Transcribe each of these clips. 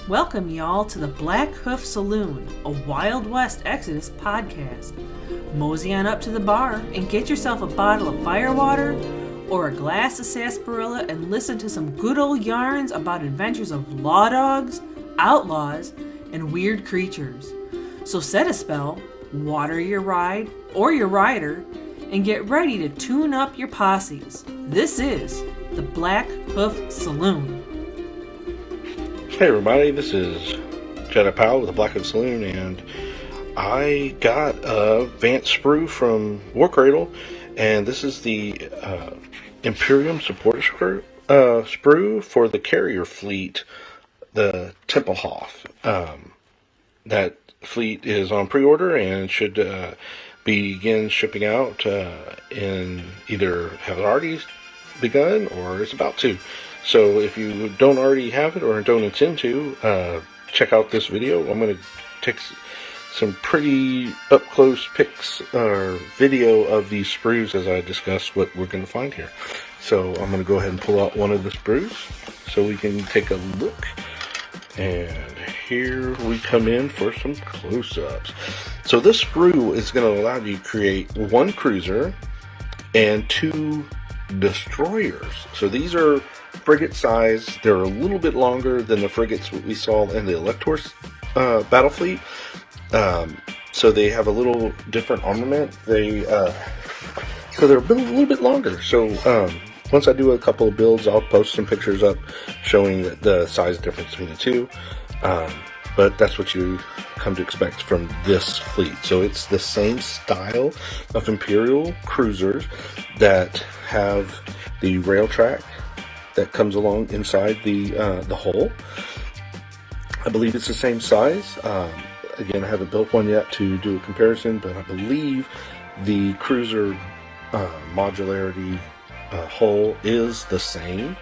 Welcome y'all to the Blackhoof Saloon, a Wild West Exodus podcast. Mosey on up to the bar and get yourself a bottle of firewater or a glass of sarsaparilla and listen to some good old yarns about adventures of law dogs, outlaws, and weird creatures. So set a spell, water your ride or your rider, and get ready to tune up your posses. This is the Blackhoof Saloon. Hey everybody, this is Jedi Powell with the Blackhoof Saloon, and I got a Vance sprue from War Cradle, and this is the Imperium support sprue for the carrier fleet, the Tempelhof. That fleet is on pre-order and should begin shipping out in either have already begun or is about to. So if you don't already have it or don't intend to, check out this video. I'm going to take some pretty up-close pics or video of these sprues as I discuss what we're going to find here. So I'm going to go ahead and pull out one of the sprues so we can take a look. And here we come in for some close-ups. So this sprue is going to allow you to create one cruiser and two destroyers. So these are frigate size. They're a little bit longer than the frigates we saw in the Elector's battle fleet. So they have a little different armament. So they're a little bit longer. So once I do a couple of builds, I'll post some pictures up showing the size difference between the two. But that's what you come to expect from this fleet. So it's the same style of Imperial cruisers that have the rail track that comes along inside the hull. I believe it's the same size. Again, I haven't built one yet to do a comparison, but I believe the cruiser modularity hull is the same.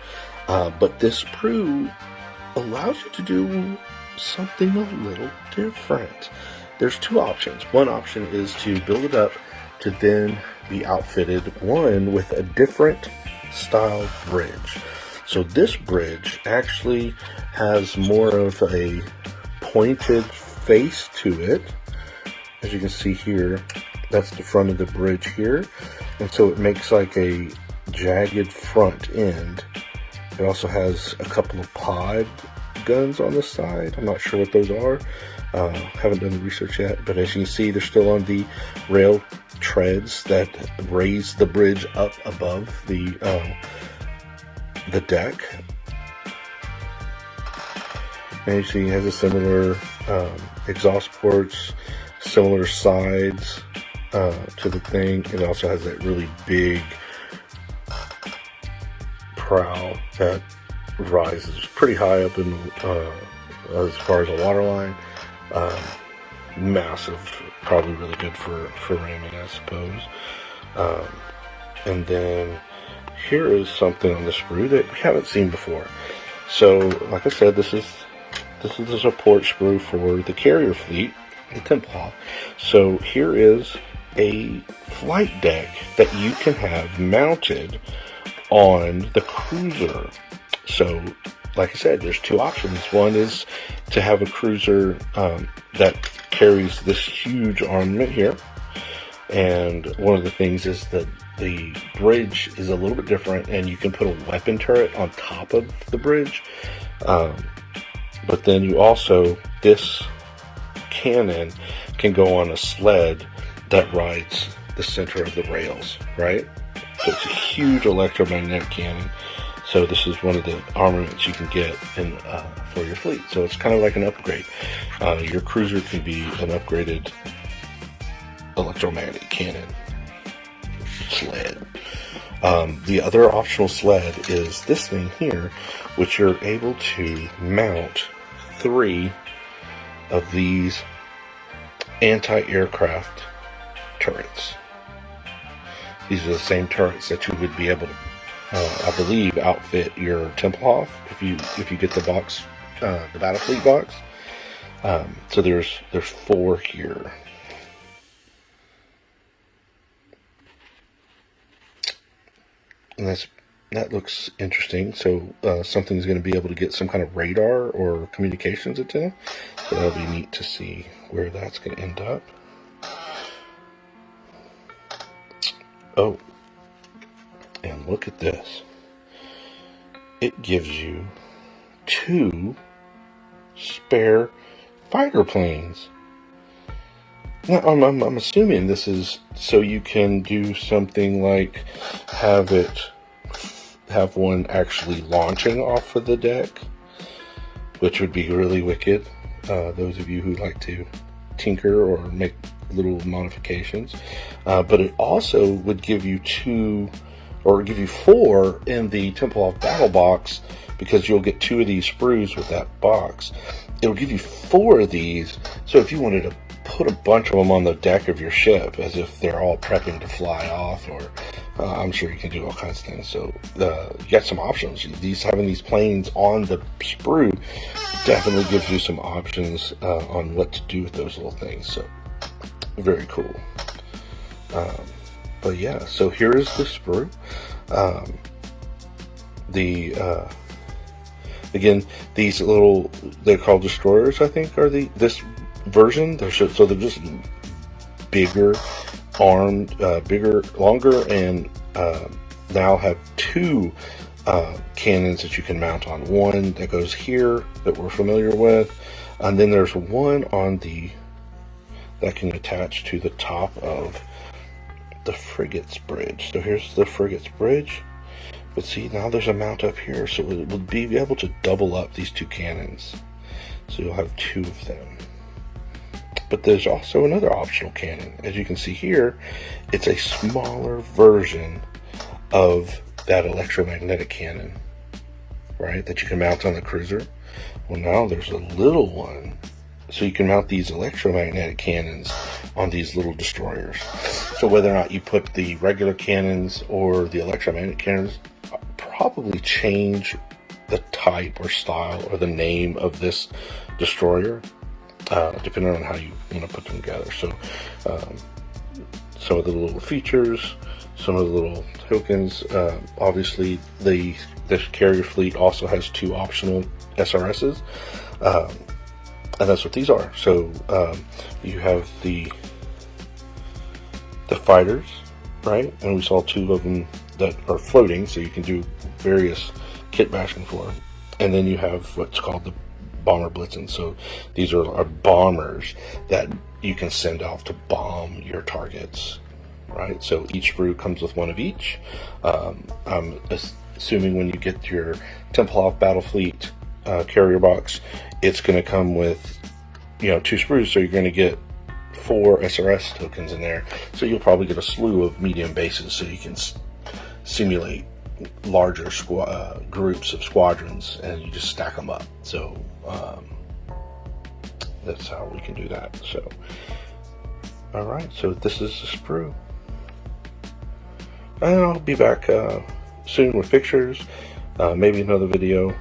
But this sprue allows you to do something a little different. There's two options. One option is to build it up to then be outfitted with a different style bridge. So this bridge actually has more of a pointed face to it. As you can see here, that's the front of the bridge here. And so it makes like a jagged front end. It also has a couple of pod guns on the side. I'm not sure what those are. Haven't done the research yet, but as you can see, they're still on the rail treads that raise the bridge up above the deck. And you see it has a similar exhaust ports, similar sides to the thing. It also has that really big prow that rises pretty high up in as far as the waterline. Massive, probably really good for ramming, I suppose. And then here is something on the sprue that we haven't seen before. So, like I said, this is the support sprue for the carrier fleet, the Tempelhof. So here is a flight deck that you can have mounted on the cruiser. So, like I said, there's two options. One is to have a cruiser that carries this huge armament here. And one of the things is that the bridge is a little bit different, and you can put a weapon turret on top of the bridge. But then you also, this cannon can go on a sled that rides the center of the rails, right? So it's a huge electromagnetic cannon. So this is one of the armaments you can get for your fleet. So it's kind of like an upgrade. Your cruiser can be an upgraded electromagnetic cannon sled. The other optional sled is this thing here, which you're able to mount 3 of these anti-aircraft turrets. These are the same turrets that you would be able to, I believe, outfit your Tempelhof if you get the box, the Battlefleet box. So there's 4 here. And that's that looks interesting. So something's going to be able to get some kind of radar or communications antenna. So that'll be neat to see where that's going to end up. Oh, and look at this. It gives you 2 spare fighter planes. Now, I'm assuming this is so you can do something like have one actually launching off of the deck, which would be really wicked. Those of you who like to tinker or make little modifications. But it also would give you 2, or give you 4 in the Temple of Battle box, because you'll get 2 of these sprues with that box. It'll give you 4 of these, so if you wanted to put a bunch of them on the deck of your ship as if they're all prepping to fly off, or I'm sure you can do all kinds of things. So you got some options. Having these planes on the sprue definitely gives you some options on what to do with those little things. So very cool. But yeah, so here is the sprue. Again, these little, they're called destroyers, I think, are this version. They're just bigger, armed, longer, and now have 2 cannons that you can mount on. One that goes here that we're familiar with, and then there's one on that can attach to the top of the frigate's bridge. So here's the frigate's bridge. But see, now there's a mount up here, so it will be able to double up these 2 cannons. So you'll have 2 of them. But there's also another optional cannon. As you can see here, it's a smaller version of that electromagnetic cannon, right, that you can mount on the cruiser. Well, now there's a little one, so you can mount these electromagnetic cannons on these little destroyers. So whether or not you put the regular cannons or the electromagnetic cannons, probably change the type or style or the name of this destroyer, depending on how you want to put them together. So some of the little features, some of the little tokens. Obviously, this carrier fleet also has 2 optional SRSs, and that's what these are. So you have the fighters, right? And we saw 2 of them that are floating, so you can do various kit bashing for them. And then you have what's called the bomber blitzen. So these are bombers that you can send off to bomb your targets, right? So each sprue comes with 1 of each. I'm assuming when you get your Templehof Battle Fleet carrier box, it's going to come with 2 sprues, so you're going to get 4 SRS tokens in there. So you'll probably get a slew of medium bases, so you can simulate larger groups of squadrons, and you just stack them up. So that's how we can do that. So alright, so this is the sprue, and I'll be back soon with pictures, maybe another video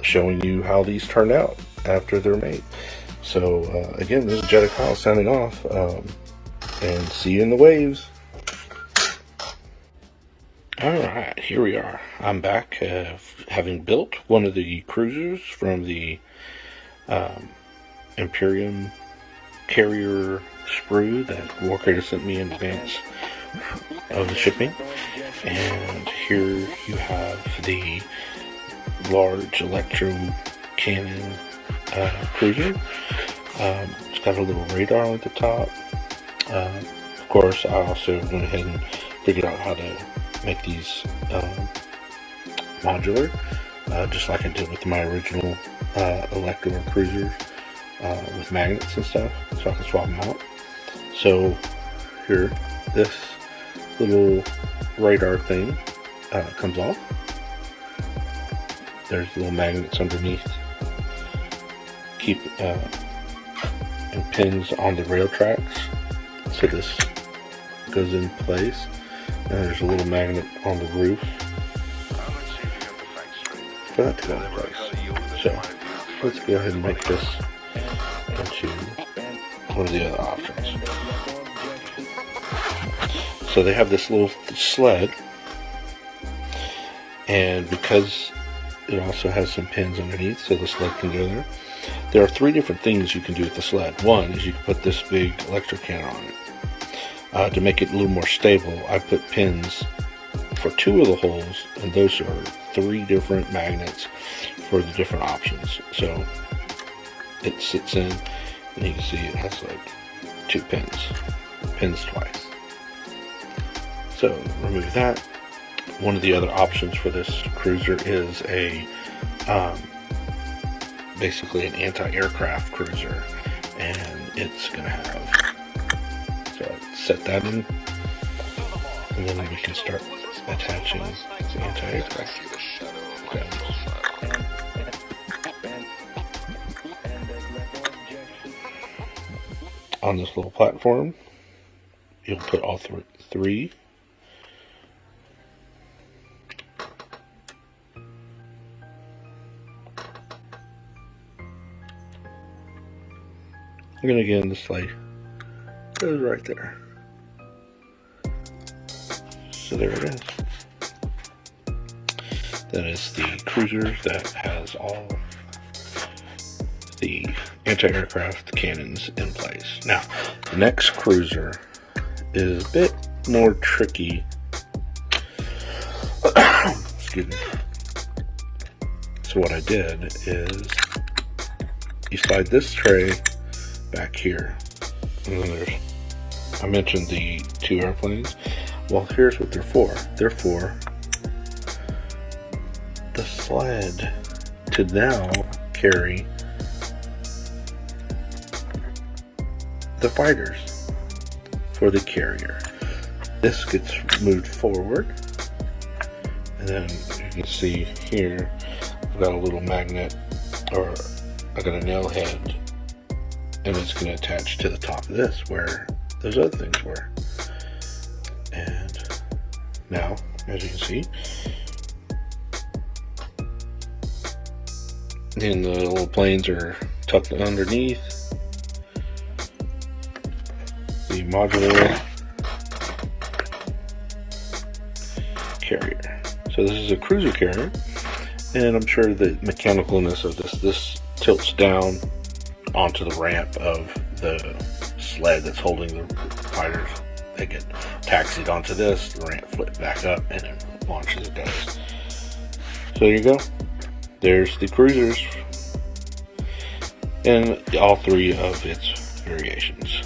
showing you how these turn out after they're made. So again, this is Jedi Kyle signing off, and see you in the waves. Alright, here we are. I'm back, having built one of the cruisers from the Imperium carrier sprue that Warcrader sent me in advance of the shipping. And here you have the large electro cannon cruiser. It's got a little radar at the top. Of course, I also went ahead and figured out how to make these modular, just like I did with my original Electro cruisers, with magnets and stuff, so I can swap them out. So here, this little radar thing comes off. There's little magnets underneath, and pins on the rail tracks, so this goes in place. And there's a little magnet on the roof for that to go in place. So let's go ahead and make this into one of the other options. So they have this little sled And because it also has some pins underneath so the sled can go there, there are 3 different things you can do with the sled. One is you can put this big electric can on it. To make it a little more stable, I put pins for 2 of the holes, and those are 3 different magnets for the different options. So it sits in, and you can see it has like 2 pins twice. So remove that. One of the other options for this cruiser is a basically an anti-aircraft cruiser, and it's gonna have, so set that in, and then we can start attaching the anti-aircraft guns. On this little platform, you'll put all 3. And then again, the slide goes right there. So there it is. That is the cruiser that has all the anti-aircraft cannons in place. Now, the next cruiser is a bit more tricky. Excuse me. So what I did is you slide this tray back here, and then I mentioned the 2 airplanes. Well, here's what they're for. They're for the sled to now carry the fighters for the carrier. This gets moved forward, and then you can see here I've got a little magnet, or I got a nail head, and it's going to attach to the top of this where those other things were. And now, as you can see, and the little planes are tucked underneath the modular carrier. So this is a cruiser carrier, and I'm sure the mechanicalness of this tilts down onto the ramp of the sled that's holding the fighters. They get taxied onto this, the ramp flips back up, and it launches it down. So there you go. There's the cruisers and all 3 of its variations.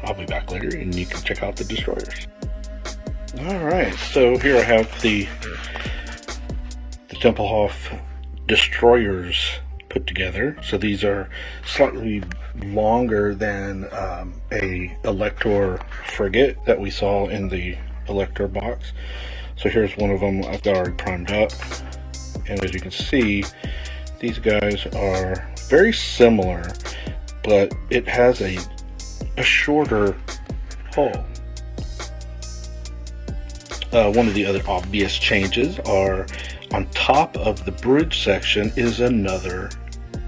I'll be back later and you can check out the destroyers. Alright, so here I have the Tempelhof destroyers put together. So these are slightly longer than a Elector frigate that we saw in the Elector box. So here's one of them I've got already primed up, and as you can see, these guys are very similar, but it has a shorter hull. One of the other obvious changes are on top of the bridge section is another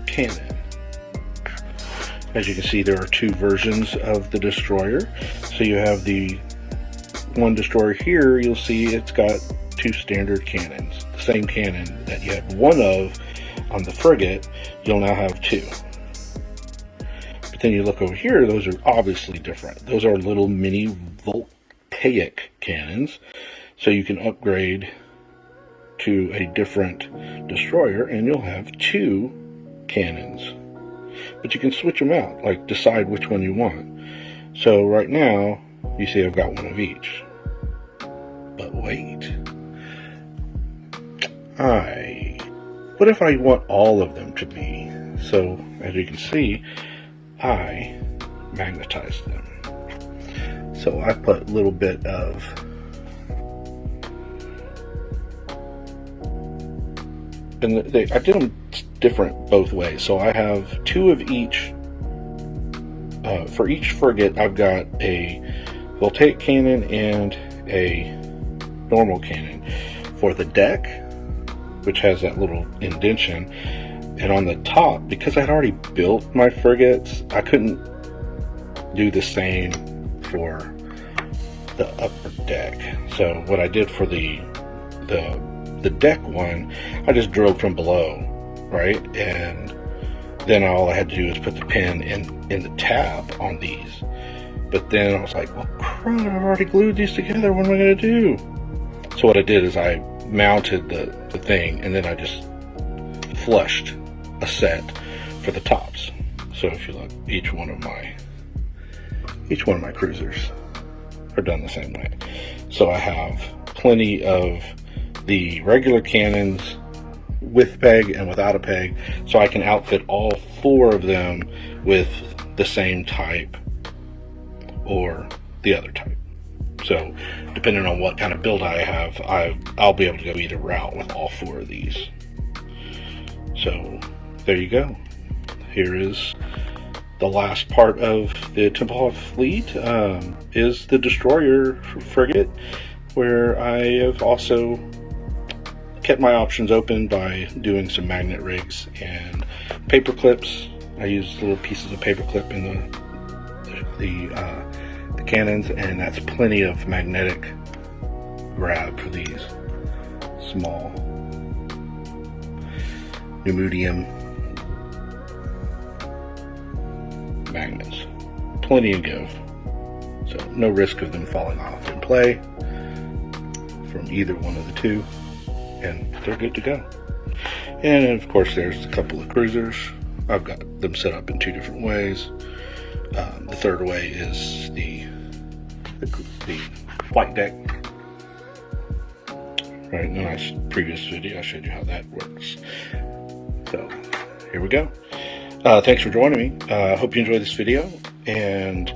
cannon. As you can see, there are 2 versions of the destroyer. So you have the one destroyer here, you'll see it's got 2 standard cannons. The same cannon that you had 1 of on the frigate, you'll now have 2. But then you look over here, those are obviously different. Those are little mini voltaic cannons. So you can upgrade to a different destroyer and you'll have 2 cannons. But you can switch them out, like decide which one you want. So right now, you see I've got 1 of each. But wait. What if I want all of them to be? So, as you can see, I magnetized them. So I put a little bit of I did them different both ways. So I have 2 of each. For each frigate, I've got a voltaic cannon and a normal cannon. For the deck, which has that little indentation, and on the top, because I'd already built my frigates, I couldn't do the same for the upper deck. So what I did for the the deck one, I just drilled from below, right? And then all I had to do is put the pin in the tab on these. But then I was like, well, crap, I've already glued these together. What am I going to do? So what I did is I mounted the thing, and then I just flushed a set for the tops. So if you look, each one of my cruisers are done the same way. So I have plenty of the regular cannons with peg and without a peg, so I can outfit all 4 of them with the same type or the other type. So depending on what kind of build I have, I'll be able to go either route with all 4 of these. So there you go. Here is the last part of the Templehof fleet, is the destroyer frigate, where I have also kept my options open by doing some magnet rigs and paper clips. I use little pieces of paper clip in the cannons, and that's plenty of magnetic grab for these small pneumodium magnets. Plenty of give, so no risk of them falling off in play from either one of the two, and they're good to go. And of course there's a couple of cruisers. I've got them set up in 2 different ways. The third way is the flight deck. Right, in the previous video I showed you how that works. So here we go. Thanks for joining me. I hope you enjoyed this video, and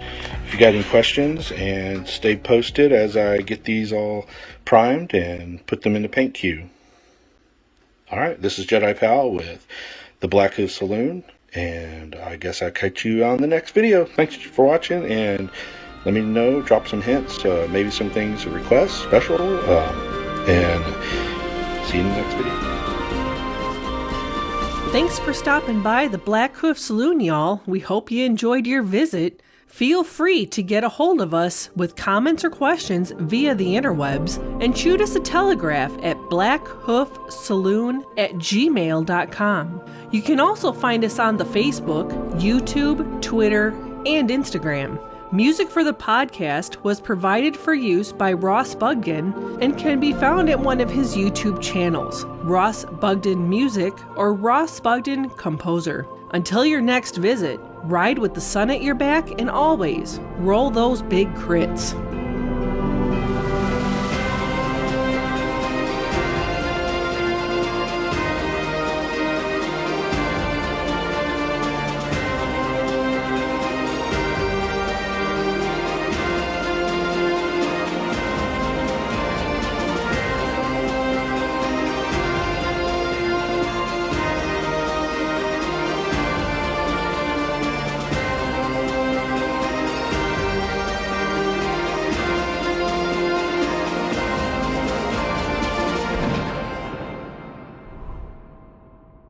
if you got any questions, and stay posted as I get these all primed and put them in the paint queue. Alright, this is Jedi Pal with the Blackhoof Saloon, and I guess I'll catch you on the next video. Thanks for watching, and let me know, drop some hints, maybe some things to request, special, and see you in the next video. Thanks for stopping by the Blackhoof Saloon, y'all. We hope you enjoyed your visit. Feel free to get a hold of us with comments or questions via the interwebs, and shoot us a telegraph at blackhoofsaloon@gmail.com. You can also find us on the Facebook, YouTube, Twitter, and Instagram. Music for the podcast was provided for use by Ross Bugden and can be found at one of his YouTube channels, Ross Bugden Music or Ross Bugden Composer. Until your next visit, ride with the sun at your back, and always roll those big crits.